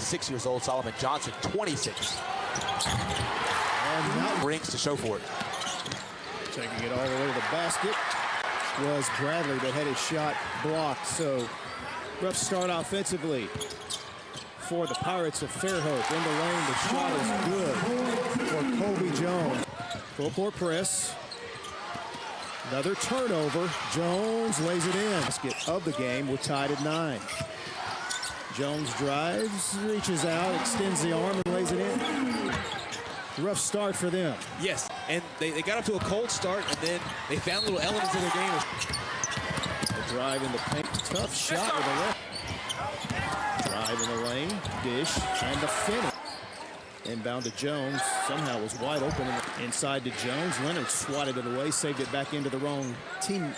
26 years old. Solomon Johnson, 26. And Mountain rings to show for it. Taking it all the way to the basket was Bradley that had his shot blocked. So rough start offensively for the Pirates of Fairhope. In the lane, the shot is good for Colby Jones. Full court press. Another turnover. Jones lays it in. Basket of the game. We're tied at 9. Jones drives, reaches out, extends the arm, and lays it in. Rough start for them. Yes, and they got up to a cold start, and then they found little elements of their game. The drive in the paint. Tough shot with the left. Drive in the lane. Dish. And the finish. Inbound to Jones. Somehow was wide open. Inside to Jones. Leonard swatted it away. Saved it back into the wrong team.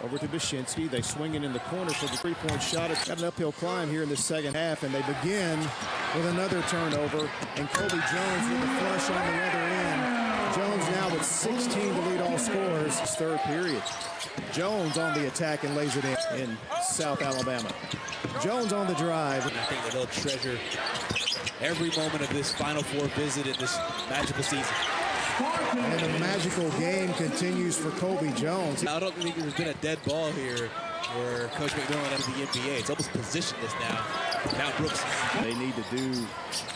Over to Bashinsky. They swing it in the corner for the three-point shot. It's got an uphill climb here in the second half, and they begin with another turnover. And Colby Jones with the flush on the other end. Jones now with 16 to lead all scorers. Third period. Jones on the attack and lays it in South Alabama. Jones on the drive. I think that they'll treasure every moment of this Final Four visit in this magical season. And the magical game continues for Colby Jones. I don't think there's been a dead ball here where Coach McMillan out of the NBA. It's almost positionless now. Mountain Brook. They need to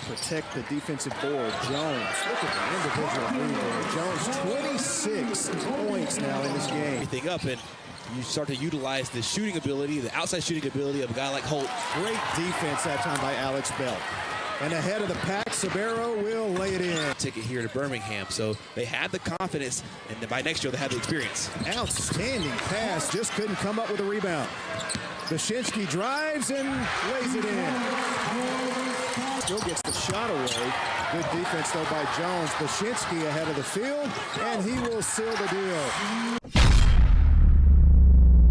protect the defensive board. Jones, look at the individual move there. Jones, 26 points now in this game. Everything up, and you start to utilize the shooting ability, the outside shooting ability of a guy like Holt. Great defense that time by Alex Bell. And ahead of the pack, Sabero will lay it in. Ticket here to Birmingham, so they had the confidence, and then by next year they had the experience. Outstanding pass, just couldn't come up with a rebound. Bashinsky drives and lays it in. Still gets the shot away. Good defense though by Jones. Bashinsky ahead of the field, and he will seal the deal.